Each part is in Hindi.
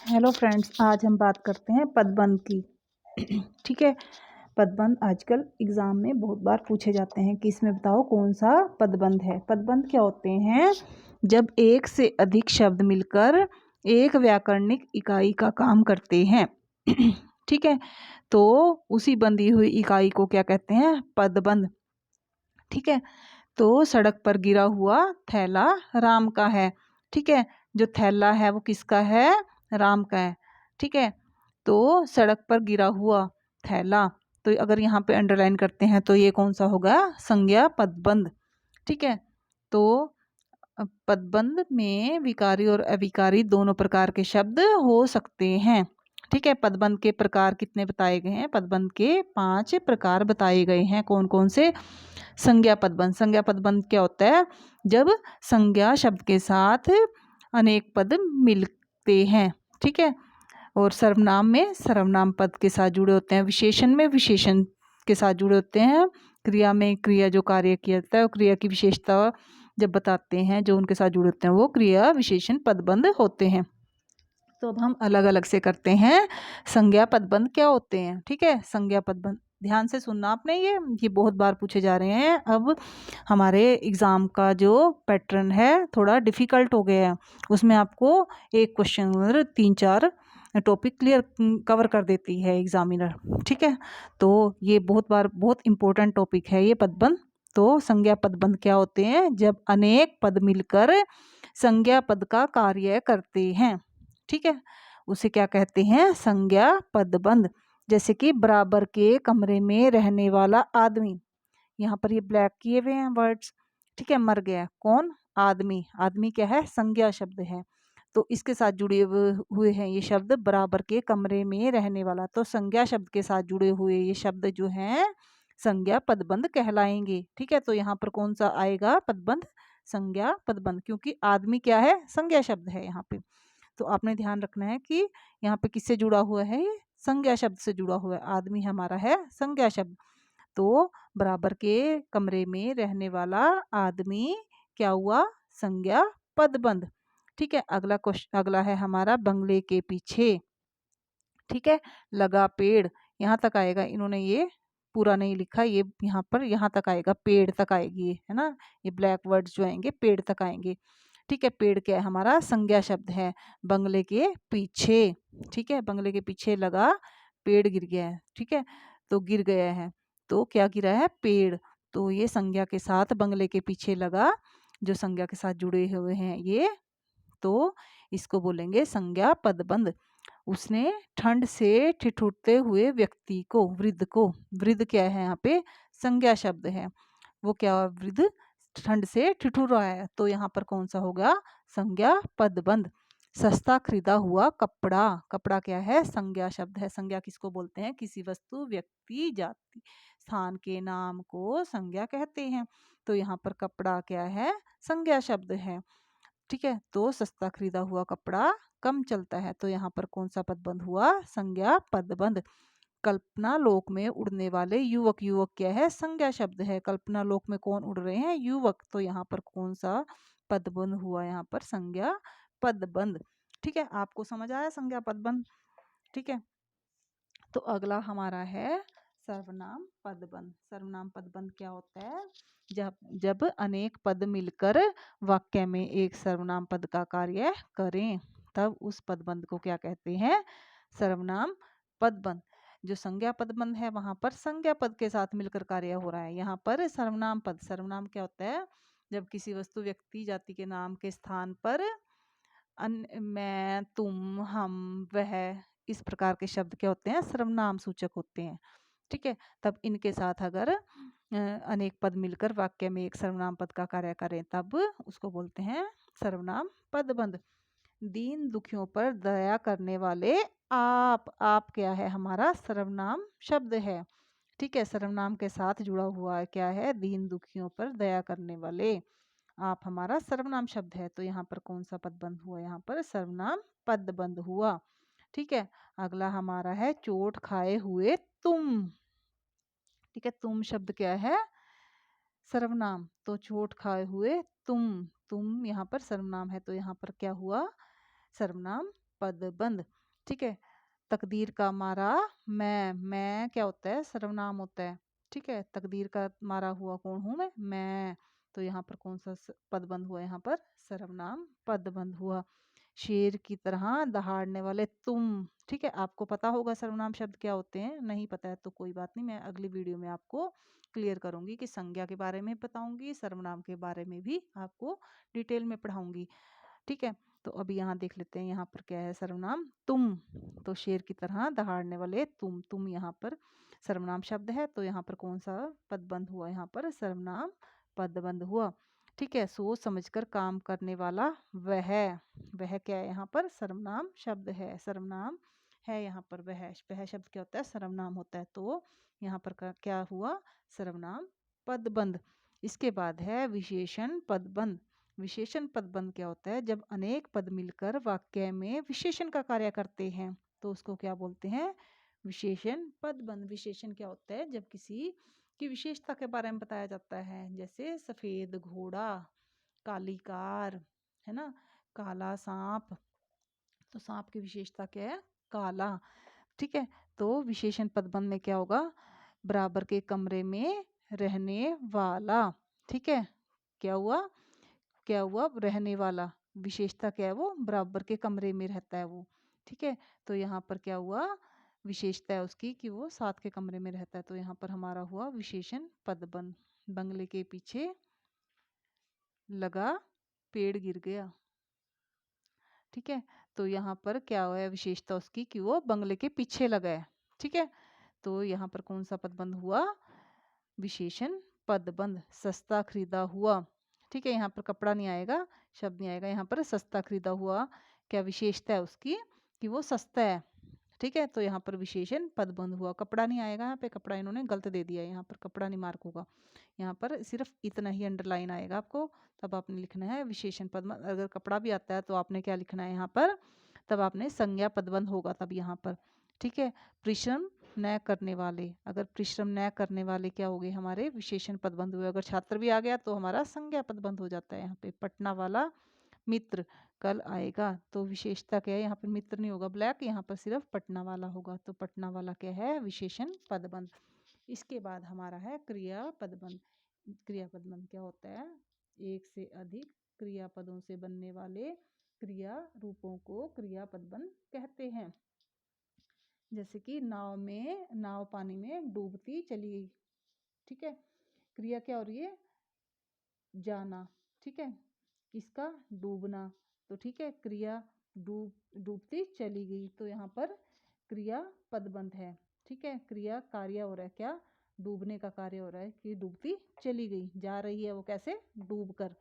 हेलो फ्रेंड्स, आज हम बात करते हैं पदबंध की। ठीक है। पदबंध आजकल एग्ज़ाम में बहुत बार पूछे जाते हैं कि इसमें बताओ कौन सा पदबंध है। पदबंध क्या होते हैं? जब एक से अधिक शब्द मिलकर एक व्याकरणिक इकाई का काम करते हैं। ठीक है। तो उसी बंधी हुई इकाई को क्या कहते हैं? पदबंध। ठीक है। तो सड़क पर गिरा हुआ थैला राम का है। ठीक है। जो थैला है वो किसका है? राम का है। ठीक है। तो सड़क पर गिरा हुआ थैला, तो अगर यहाँ पे अंडरलाइन करते हैं तो ये कौन सा होगा? संज्ञा पदबंध। ठीक है। तो पदबंध में विकारी और अविकारी दोनों प्रकार के शब्द हो सकते हैं। ठीक है। पदबंध के प्रकार कितने बताए गए हैं? पदबंध के 5 प्रकार बताए गए हैं। कौन कौन से? संज्ञा पदबंध। संज्ञा पदबंध क्या होता है? जब संज्ञा शब्द के साथ अनेक पद मिलते हैं। ठीक है। और सर्वनाम में सर्वनाम पद के साथ जुड़े होते हैं। विशेषण में विशेषण के साथ जुड़े होते हैं। क्रिया में क्रिया जो कार्य किया जाता है और क्रिया की विशेषता जब बताते हैं जो उनके साथ जुड़े होते हैं वो क्रिया विशेषण पदबंध होते हैं। तो अब हम अलग अलग से करते हैं। संज्ञा पदबंध क्या होते हैं? ठीक है। संज्ञा पदबंध ध्यान से सुनना आपने, ये बहुत बार पूछे जा रहे हैं। अब हमारे एग्ज़ाम का जो पैटर्न है थोड़ा डिफ़िकल्ट हो गया है। उसमें आपको एक क्वेश्चन 3-4 टॉपिक क्लियर कवर कर देती है एग्जामिनर। ठीक है। तो ये बहुत बार बहुत इंपॉर्टेंट टॉपिक है ये पदबंध। तो संज्ञा पदबंध क्या होते हैं? जब अनेक पद मिलकर संज्ञा पद का कार्य करते हैं। ठीक है। उसे क्या कहते हैं? संज्ञा पदबंध। जैसे कि बराबर के कमरे में रहने वाला आदमी, यहाँ पर ये ब्लैक किए हुए हैं वर्ड्स। ठीक है। मर गया कौन? आदमी। आदमी क्या है? संज्ञा शब्द है। तो इसके साथ जुड़े हुए हैं ये शब्द बराबर के कमरे में रहने वाला। तो संज्ञा शब्द के साथ जुड़े हुए ये शब्द जो हैं संज्ञा पदबंध कहलाएंगे। ठीक है। तो यहाँ पर कौन सा आएगा पदबंध? संज्ञा पदबंध, क्योंकि आदमी क्या है? संज्ञा शब्द है यहाँ पे। तो आपने ध्यान रखना है कि यहाँ पे किससे जुड़ा हुआ है? ये संज्ञा शब्द से जुड़ा हुआ है। आदमी हमारा है संज्ञा शब्द। तो बराबर के कमरे में रहने वाला आदमी क्या हुआ? संज्ञा पदबंध। ठीक है। अगला क्वेश्चन, अगला है हमारा बंगले के पीछे। ठीक है। लगा पेड़, यहाँ तक आएगा। इन्होंने ये पूरा नहीं लिखा, ये यहाँ पर यहाँ तक आएगा, पेड़ तक आएगी, है ना। ये ब्लैक वर्ड्स जो आएंगे पेड़ तक आएंगे। ठीक है। पेड़ क्या है? हमारा संज्ञा शब्द है। बंगले के पीछे। ठीक है। बंगले के पीछे लगा पेड़ गिर गया है। ठीक है। तो गिर गया है, तो क्या गिरा है? पेड़। तो ये संज्ञा के साथ बंगले के पीछे लगा, जो संज्ञा के साथ जुड़े हुए हैं ये, तो इसको बोलेंगे संज्ञा पदबंध। उसने ठंड से ठिठुरते हुए व्यक्ति को, वृद्ध को, वृद्ध क्या है यहाँ पे? संज्ञा शब्द है। वो क्या? वृद्ध ठंड से ठिठुर रहा है, तो यहाँ पर कौन सा होगा? संज्ञा पदबंध। सस्ता खरीदा हुआ कपड़ा, कपड़ा क्या है? संज्ञा शब्द है। संज्ञा किसको बोलते हैं? किसी वस्तु, व्यक्ति, जाति, स्थान के नाम को संज्ञा कहते हैं। तो यहाँ पर कपड़ा क्या है? संज्ञा शब्द है। ठीक है। तो सस्ता खरीदा हुआ कपड़ा कम चलता है, तो यहाँ पर कौन सा पदबंध हुआ? संज्ञा पदबंध। कल्पना लोक में उड़ने वाले युवक, युवक क्या है? संज्ञा शब्द है। कल्पना लोक में कौन उड़ रहे हैं? युवक। तो यहाँ पर कौन सा पदबंध हुआ? यहाँ पर संज्ञा पदबंध। ठीक है। आपको समझ आया संज्ञा पदबंध? ठीक है। तो अगला हमारा है सर्वनाम पदबंध। सर्वनाम पदबंध क्या होता है? जब जब अनेक पद मिलकर वाक्य में एक सर्वनाम पद का कार्य करें, तब उस पदबंध को क्या कहते हैं? सर्वनाम पदबंध। जो संज्ञा पदबंध है वहां पर संज्ञा पद के साथ मिलकर कार्य हो रहा है। यहाँ पर सर्वनाम पद। सर्वनाम क्या होता है? जब किसी वस्तु, व्यक्ति, जाति के नाम के स्थान पर मैं, तुम, हम, वह, इस प्रकार के शब्द क्या होते हैं? सर्वनाम सूचक होते हैं। ठीक है। तब इनके साथ अगर अनेक पद मिलकर वाक्य में एक सर्वनाम पद का कार्य करें तब उसको बोलते हैं सर्वनाम पदबंध। दीन दुखियों पर दया करने वाले आप क्या है? हमारा सर्वनाम शब्द है। ठीक है। सर्वनाम के साथ जुड़ा हुआ है क्या है? दीन दुखियों पर दया करने वाले आप हमारा सर्वनाम शब्द है। तो यहाँ पर कौन सा पदबंध हुआ? यहाँ पर सर्वनाम पदबंध हुआ। ठीक है। अगला हमारा है चोट खाए हुए तुम। ठीक है। तुम शब्द क्या है? सर्वनाम। तो चोट खाए हुए तुम, तुम यहाँ पर सर्वनाम है, तो यहाँ पर क्या हुआ? सर्वनाम पदबंध। ठीक है, तकदीर का मारा मैं क्या होता है, सर्वनाम होता है। ठीक है, तकदीर का मारा हुआ कौन हूँ मैं। तो यहाँ पर कौन सा पदबंध हुआ, यहाँ पर सर्वनाम पदबंध हुआ। शेर की तरह दहाड़ने वाले तुम। ठीक है, आपको पता होगा सर्वनाम शब्द क्या होते हैं, नहीं पता है तो कोई बात नहीं, मैं अगली वीडियो में आपको क्लियर करूंगी कि संज्ञा के बारे में बताऊंगी, सर्वनाम के बारे में भी आपको डिटेल में पढ़ाऊंगी। ठीक है, तो अभी यहाँ देख लेते हैं, यहाँ पर क्या है सर्वनाम तुम। तो शेर की तरह दहाड़ने वाले तुम यहाँ पर सर्वनाम शब्द है, तो यहाँ पर कौन सा पदबंध हुआ, यहाँ पर सर्वनाम पदबंध हुआ। ठीक है, सोच समझकर काम करने वाला वह क्या है, यहाँ पर सर्वनाम शब्द है, सर्वनाम है यहाँ पर वह शब्द क्या होता है, सर्वनाम होता है। तो यहाँ पर क्या हुआ, सर्वनाम पदबंध। इसके बाद है विशेषण पदबंध। विशेषण पदबंध क्या होता है, जब अनेक पद मिलकर वाक्य में विशेषण का कार्य करते हैं तो उसको क्या बोलते हैं, विशेषण पदबंध। विशेषण क्या होता है, जब किसी की विशेषता के बारे में बताया जाता है, जैसे सफेद घोड़ा, काली कार, है ना, काला सांप। तो सांप की विशेषता क्या है, काला। ठीक है, तो विशेषण पदबंध में क्या होगा, बराबर के कमरे में रहने वाला। ठीक है, क्या हुआ रहने वाला, विशेषता क्या है, वो बराबर के कमरे में रहता है वो। ठीक है, तो यहाँ पर क्या हुआ, विशेषता है उसकी कि वो साथ के कमरे में रहता है, तो यहाँ पर हमारा हुआ विशेषण पदबंध। बंगले के पीछे लगा पेड़ गिर गया। ठीक है, तो यहाँ पर क्या हुआ है, विशेषता उसकी कि वो बंगले के पीछे लगा है। ठीक है, तो यहाँ पर कौन सा पदबंध हुआ, विशेषण पदबंध। सस्ता खरीदा हुआ। ठीक है, यहाँ पर कपड़ा नहीं आएगा, शब्द नहीं आएगा, यहाँ पर सस्ता खरीदा हुआ क्या विशेषता है उसकी कि वो सस्ता है। ठीक है, तो यहाँ पर विशेषण पदबंध हुआ, कपड़ा नहीं आएगा, यहाँ पे कपड़ा इन्होंने गलत दे दिया है, यहाँ पर कपड़ा नहीं मार्क होगा, यहाँ पर सिर्फ इतना ही अंडरलाइन आएगा आपको, तब आपने लिखना है विशेषण पदबंध। अगर कपड़ा भी आता है तो आपने क्या लिखना है यहाँ पर, तब आपने संज्ञा पदबंध होगा तब यहाँ पर। ठीक है, परिश्रम न करने वाले, अगर परिश्रम न करने वाले क्या हो गए, हमारे विशेषण पदबंध हुए। अगर छात्र भी आ गया तो हमारा संज्ञा पदबंध हो जाता है। यहाँ पे पटना वाला मित्र कल आएगा, तो विशेषता क्या है, यहाँ पर मित्र नहीं होगा ब्लैक, यहाँ पर सिर्फ पटना वाला होगा, तो पटना वाला क्या है, विशेषण पदबंध। इसके बाद हमारा है क्रिया पदबंध। क्रिया पदबंध क्या होता है, एक से अधिक क्रियापदों से बनने वाले क्रिया रूपों को क्रिया पदबंध कहते हैं। जैसे कि नाव पानी में डूबती चली गई। ठीक है, क्रिया क्या हो रही है, जाना। ठीक है, किसका, डूबना। तो ठीक है, क्रिया डूबती चली गई, तो यहाँ पर क्रिया पदबंध है। ठीक है, क्रिया कार्य हो रहा है, क्या, डूबने का कार्य हो रहा है कि डूबती चली गई, जा रही है वो कैसे, डूब कर।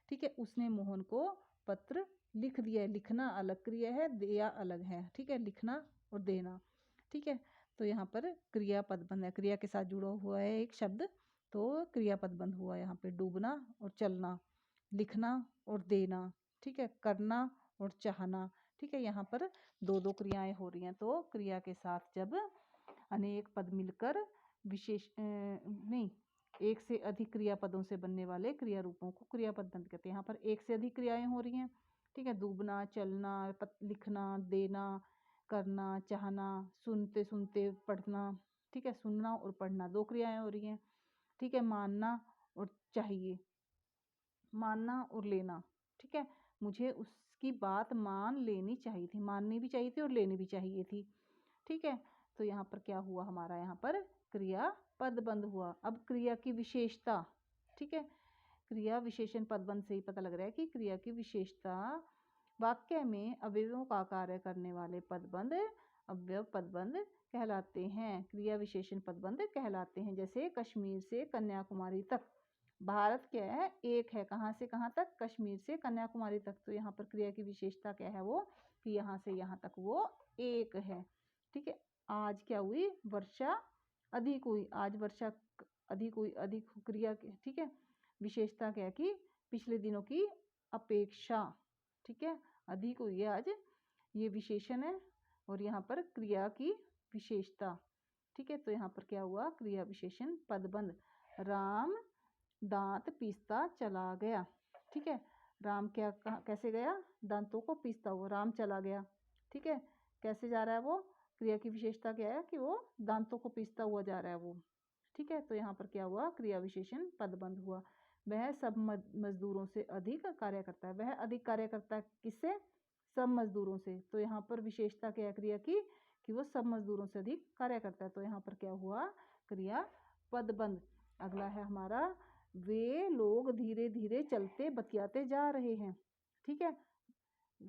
ठीक है, उसने मोहन को पत्र लिख दिया। लिखना अलग क्रिया है, दिया अलग है। ठीक है, लिखना और देना। ठीक है, तो यहाँ पर क्रिया पदबंध है, क्रिया के साथ जुड़ा हुआ है एक शब्द, तो क्रिया पदबंध हुआ यहाँ पे, डूबना और चलना, लिखना और देना। ठीक है, करना और चाहना। ठीक है, यहाँ पर दो दो क्रियाएं हो रही हैं, तो क्रिया के साथ जब अनेक पद मिलकर विशेष नहीं, एक से अधिक क्रियापदों से बनने वाले क्रिया रूपों को क्रियापद बंध कहते हैं। यहाँ पर एक से अधिक क्रियाएं हो रही हैं। ठीक है, डूबना, चलना, लिखना, देना, करना, चाहना, सुनते सुनते पढ़ना। ठीक है, सुनना और पढ़ना दो क्रियाएं हो रही हैं। ठीक है, मानना और चाहिए, मानना और लेना। ठीक है, मुझे उसकी बात मान लेनी चाहिए थी, माननी भी चाहिए थी और लेनी भी चाहिए थी। ठीक है, तो यहाँ पर क्या हुआ हमारा, यहाँ पर क्रिया पदबंध हुआ। अब क्रिया की विशेषता। ठीक है, क्रिया विशेषण पदबंध से ही पता लग रहा है कि क्रिया की विशेषता, वाक्य में अवयवों का कार्य करने वाले पदबंध अवयव पदबंध कहलाते हैं, क्रिया विशेषण पदबंध कहलाते हैं। जैसे कश्मीर से कन्याकुमारी तक, भारत क्या है, एक है, कहाँ से कहाँ तक, कश्मीर से कन्याकुमारी तक, तो यहाँ पर क्रिया की विशेषता क्या है, वो कि यहाँ से यहाँ तक वो एक है। ठीक है, आज क्या हुई, वर्षा अधिक हुई, आज वर्षा अधिक हुई, अधिक क्रिया। ठीक है, विशेषता क्या है कि पिछले दिनों की अपेक्षा। ठीक है, अधिक हुई है आज, ये विशेषण है, और यहाँ पर क्रिया की विशेषता। ठीक है, तो यहाँ पर क्या हुआ, क्रिया विशेषण पदबंध। राम दांत पीसता चला गया। ठीक है, राम क्या कैसे गया, दांतों को पीसता हुआ राम चला गया। ठीक है, कैसे जा रहा है वो, क्रिया की विशेषता क्या है कि वो दांतों को पीसता हुआ जा रहा है वो। ठीक है, तो यहाँ पर क्या हुआ, क्रिया विशेषण पदबंध हुआ। वह सब मजदूरों से अधिक कार्य करता है, वह अधिक कार्य करता है किससे, सब मजदूरों से। तो यहाँ पर विशेषता क्या है क्रिया की कि वो सब मजदूरों से अधिक कार्य करता है। तो यहाँ पर क्या हुआ, क्रिया पदबंध। अगला है हमारा, वे लोग धीरे धीरे चलते बतियाते जा रहे हैं। ठीक है,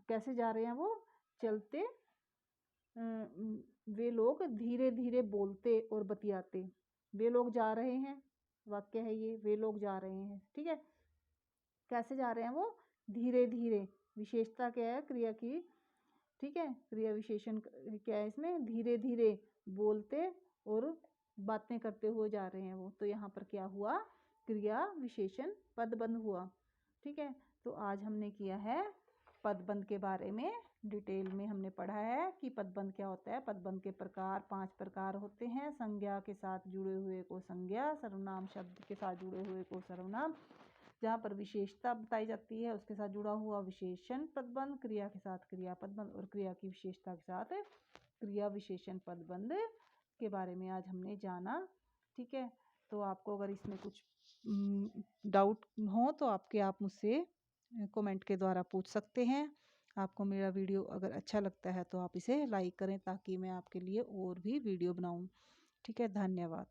कैसे जा रहे हैं वो, चलते, वे लोग धीरे धीरे बोलते और बतियाते, वे लोग जा रहे हैं, वाक्य है ये, वे लोग जा रहे हैं। ठीक है, कैसे जा रहे हैं वो, धीरे धीरे। विशेषता क्या है क्रिया की, ठीक है, क्रिया विशेषण क्या है इसमें, धीरे धीरे बोलते और बातें करते हुए जा रहे हैं वो। तो यहाँ पर क्या हुआ, क्रिया विशेषण पदबंध हुआ। ठीक है, तो आज हमने किया है पदबंध के बारे में, डिटेल में हमने पढ़ा है कि पदबंध क्या होता है। पदबंध के प्रकार 5 प्रकार होते हैं। संज्ञा के साथ जुड़े हुए को संज्ञा, सर्वनाम शब्द के साथ जुड़े हुए को सर्वनाम, जहाँ पर विशेषता बताई जाती है उसके साथ जुड़ा हुआ विशेषण पदबंध, क्रिया के साथ क्रिया पदबंध और क्रिया की विशेषता के साथ क्रिया विशेषण पदबंध के बारे में आज हमने जाना। ठीक है, तो आपको अगर इसमें कुछ डाउट हो तो आप मुझसे कमेंट के द्वारा पूछ सकते हैं। आपको मेरा वीडियो अगर अच्छा लगता है तो आप इसे लाइक करें ताकि मैं आपके लिए और भी वीडियो बनाऊं। ठीक है, धन्यवाद।